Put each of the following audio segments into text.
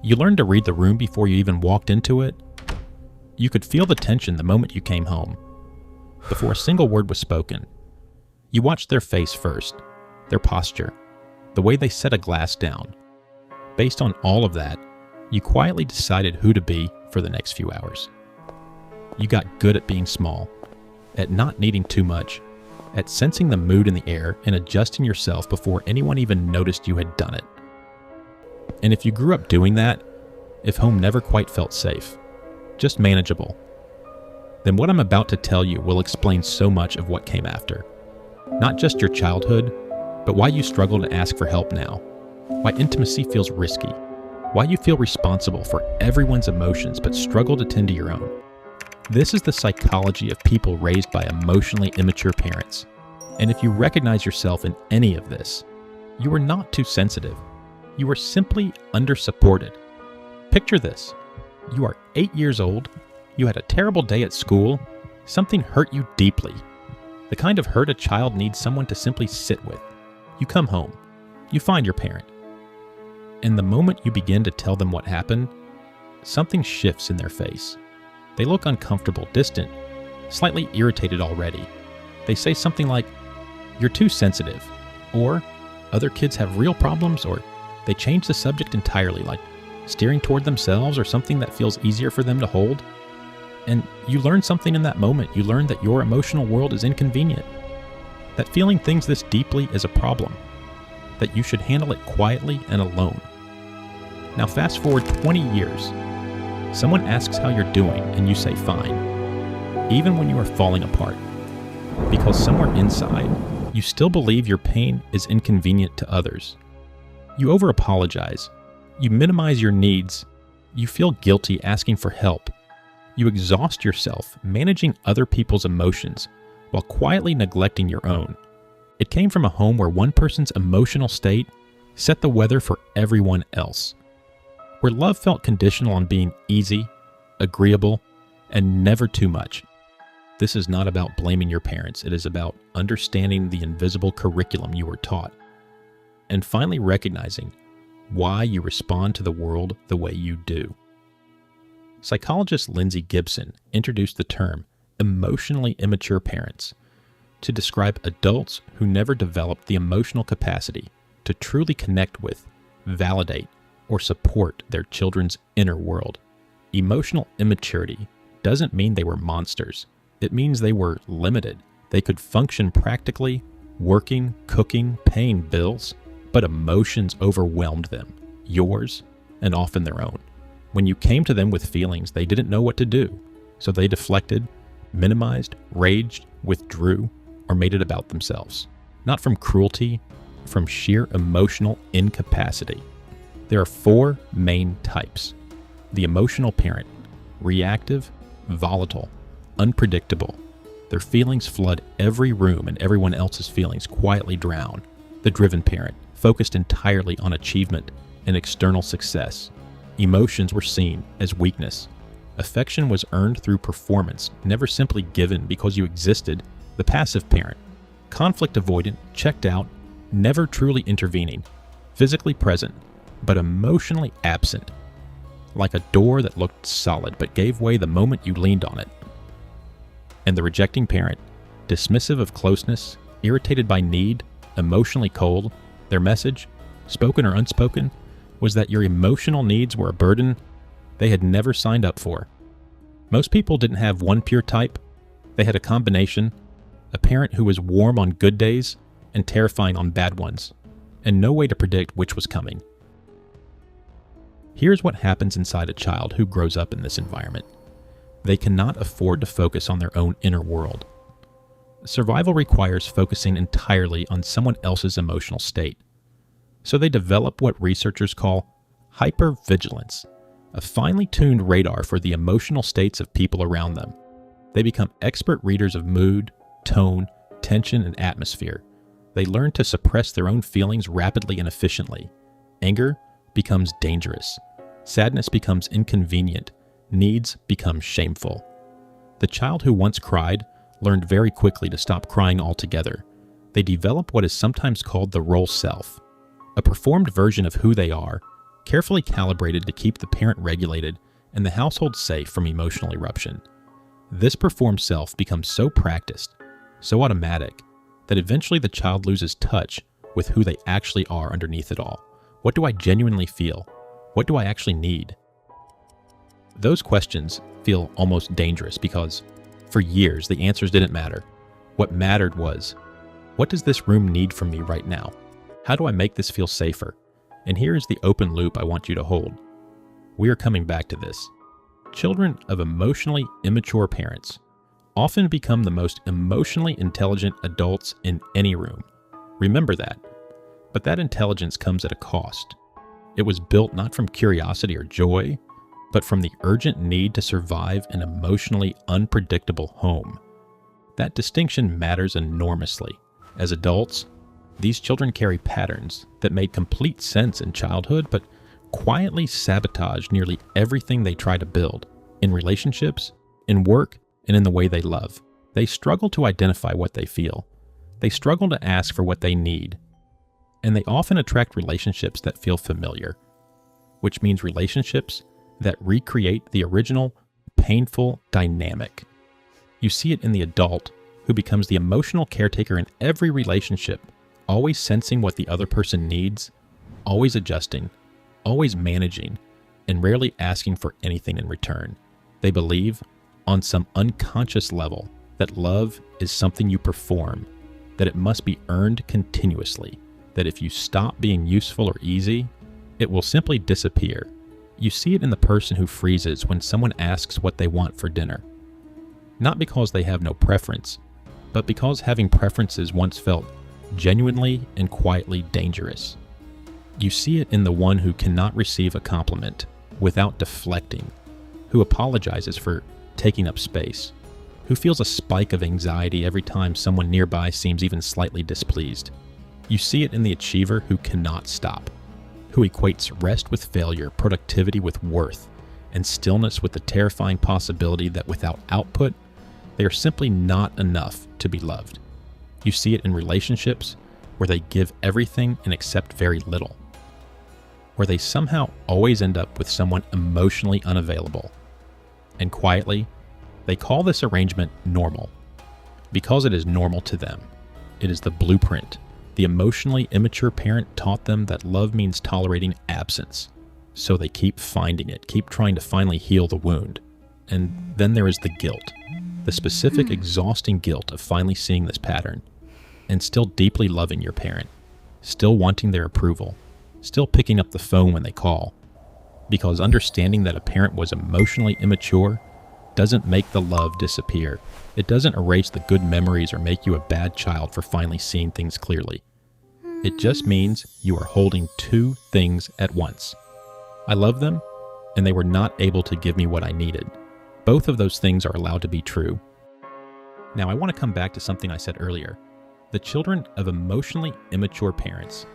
You learned to read the room before you even walked into it. You could feel the tension the moment you came home. Before a single word was spoken, you watched their face first, their posture, the way they set a glass down. Based on all of that, you quietly decided who to be for the next few hours. You got good at being small, at not needing too much, at sensing the mood in the air and adjusting yourself before anyone even noticed you had done it. And if you grew up doing that, if home never quite felt safe, just manageable, then what I'm about to tell you will explain so much of what came after. Not just your childhood, but why you struggle to ask for help now, why intimacy feels risky, why you feel responsible for everyone's emotions but struggle to tend to your own. This is the psychology of people raised by emotionally immature parents. And if you recognize yourself in any of this, you are not too sensitive. You are simply undersupported. Picture this. You are 8 years old. You had a terrible day at school. Something hurt you deeply. The kind of hurt a child needs someone to simply sit with. You come home. You find your parent. And the moment you begin to tell them what happened, something shifts in their face. They look uncomfortable, distant, slightly irritated already. They say something like, "You're too sensitive," or "Other kids have real problems," or they change the subject entirely, like steering toward themselves or something that feels easier for them to hold. And you learn something in that moment. You learn that your emotional world is inconvenient, that feeling things this deeply is a problem, that you should handle it quietly and alone. Now fast forward 20 years. Someone asks how you're doing and you say fine, even when you are falling apart, because somewhere inside, you still believe your pain is inconvenient to others. You over-apologize, you minimize your needs, you feel guilty asking for help, you exhaust yourself managing other people's emotions while quietly neglecting your own. It came from a home where one person's emotional state set the weather for everyone else, where love felt conditional on being easy, agreeable, and never too much. This is not about blaming your parents. It is about understanding the invisible curriculum you were taught, and finally recognizing why you respond to the world the way you do. Psychologist Lindsay Gibson introduced the term emotionally immature parents to describe adults who never developed the emotional capacity to truly connect with, validate, or support their children's inner world. Emotional immaturity doesn't mean they were monsters. It means they were limited. They could function practically, working, cooking, paying bills, but emotions overwhelmed them, yours and often their own. When you came to them with feelings, they didn't know what to do, so they deflected, minimized, raged, withdrew, or made it about themselves. Not from cruelty, from sheer emotional incapacity. There are 4 main types. The emotional parent: reactive, volatile, unpredictable. Their feelings flood every room and everyone else's feelings quietly drown. The driven parent, focused entirely on achievement and external success. Emotions were seen as weakness. Affection was earned through performance, never simply given because you existed. The passive parent, conflict avoidant, checked out, never truly intervening, physically present, but emotionally absent, like a door that looked solid but gave way the moment you leaned on it. And the rejecting parent, dismissive of closeness, irritated by need, emotionally cold. Their message, spoken or unspoken, was that your emotional needs were a burden they had never signed up for. Most people didn't have one pure type. They had a combination, a parent who was warm on good days and terrifying on bad ones, and no way to predict which was coming. Here's what happens inside a child who grows up in this environment. They cannot afford to focus on their own inner world. Survival requires focusing entirely on someone else's emotional state. So they develop what researchers call hypervigilance, a finely tuned radar for the emotional states of people around them. They become expert readers of mood, tone, tension, and atmosphere. They learn to suppress their own feelings rapidly and efficiently. Anger becomes dangerous. Sadness becomes inconvenient. Needs become shameful. The child who once cried learned very quickly to stop crying altogether. They develop what is sometimes called the role self, a performed version of who they are, carefully calibrated to keep the parent regulated and the household safe from emotional eruption. This performed self becomes so practiced, so automatic, that eventually the child loses touch with who they actually are underneath it all. What do I genuinely feel? What do I actually need? Those questions feel almost dangerous because, for years, the answers didn't matter. What mattered was, what does this room need from me right now? How do I make this feel safer? And here is the open loop I want you to hold. We are coming back to this. Children of emotionally immature parents often become the most emotionally intelligent adults in any room. Remember that. But that intelligence comes at a cost. It was built not from curiosity or joy, but from the urgent need to survive an emotionally unpredictable home. That distinction matters enormously. As adults, these children carry patterns that made complete sense in childhood, but quietly sabotage nearly everything they try to build, in relationships, in work, and in the way they love. They struggle to identify what they feel. They struggle to ask for what they need. And they often attract relationships that feel familiar, which means relationships that recreate the original, painful dynamic. You see it in the adult who becomes the emotional caretaker in every relationship, always sensing what the other person needs, always adjusting, always managing, and rarely asking for anything in return. They believe, on some unconscious level, that love is something you perform, that it must be earned continuously, that if you stop being useful or easy, it will simply disappear. You see it in the person who freezes when someone asks what they want for dinner. Not because they have no preference, but because having preferences once felt genuinely and quietly dangerous. You see it in the one who cannot receive a compliment without deflecting, who apologizes for taking up space, who feels a spike of anxiety every time someone nearby seems even slightly displeased. You see it in the achiever who cannot stop, who equates rest with failure, productivity with worth, and stillness with the terrifying possibility that without output, they are simply not enough to be loved. You see it in relationships where they give everything and accept very little, where they somehow always end up with someone emotionally unavailable. And quietly, they call this arrangement normal, because it is normal to them. It is the blueprint. The emotionally immature parent taught them that love means tolerating absence. So they keep finding it, keep trying to finally heal the wound. And then there is the guilt, the specific exhausting guilt of finally seeing this pattern, and still deeply loving your parent, still wanting their approval, still picking up the phone when they call. Because understanding that a parent was emotionally immature doesn't make the love disappear. It doesn't erase the good memories or make you a bad child for finally seeing things clearly. It just means you are holding two things at once. I love them, and they were not able to give me what I needed. Both of those things are allowed to be true. Now, I want to come back to something I said earlier. The children of emotionally immature parents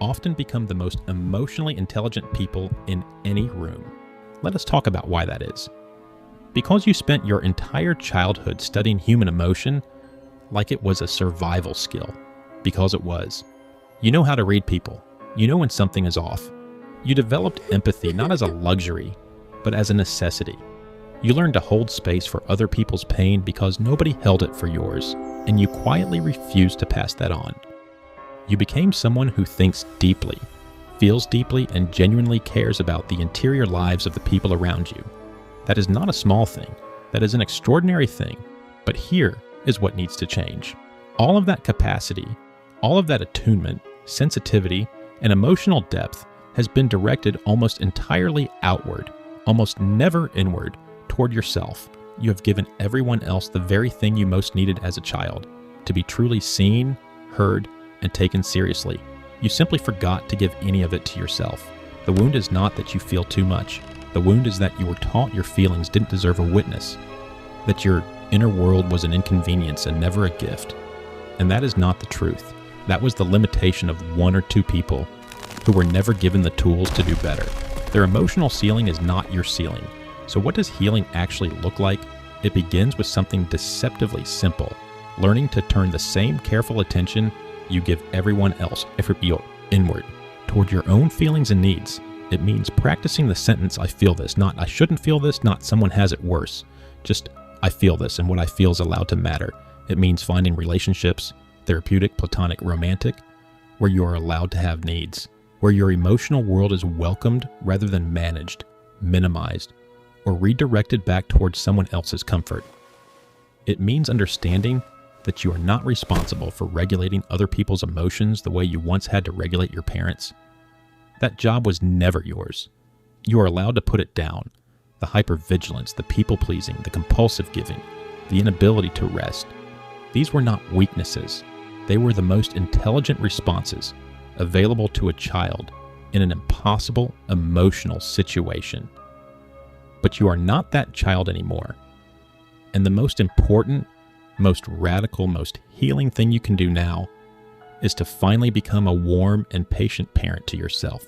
often become the most emotionally intelligent people in any room. Let us talk about why that is. Because you spent your entire childhood studying human emotion like it was a survival skill. Because it was. You know how to read people. You know when something is off. You developed empathy not as a luxury, but as a necessity. You learned to hold space for other people's pain because nobody held it for yours, and you quietly refused to pass that on. You became someone who thinks deeply, feels deeply, and genuinely cares about the interior lives of the people around you. That is not a small thing. That is an extraordinary thing. But here is what needs to change. All of that capacity, all of that attunement, sensitivity, and emotional depth has been directed almost entirely outward, almost never inward, toward yourself. You have given everyone else the very thing you most needed as a child, to be truly seen, heard, and taken seriously. You simply forgot to give any of it to yourself. The wound is not that you feel too much. The wound is that you were taught your feelings didn't deserve a witness, that your inner world was an inconvenience and never a gift. And that is not the truth. That was the limitation of one or two people who were never given the tools to do better. Their emotional ceiling is not your ceiling. So what does healing actually look like? It begins with something deceptively simple, learning to turn the same careful attention you give everyone else inward, toward your own feelings and needs. It means practicing the sentence, I feel this, not I shouldn't feel this, not someone has it worse. Just, I feel this, and what I feel is allowed to matter. It means finding relationships, therapeutic, platonic, romantic, where you are allowed to have needs, where your emotional world is welcomed rather than managed, minimized, or redirected back towards someone else's comfort. It means understanding that you are not responsible for regulating other people's emotions the way you once had to regulate your parents. That job was never yours. You are allowed to put it down. The hypervigilance, the people-pleasing, the compulsive giving, the inability to rest. These were not weaknesses. They were the most intelligent responses available to a child in an impossible emotional situation. But you are not that child anymore. And the most important, most radical, most healing thing you can do now is to finally become a warm and patient parent to yourself.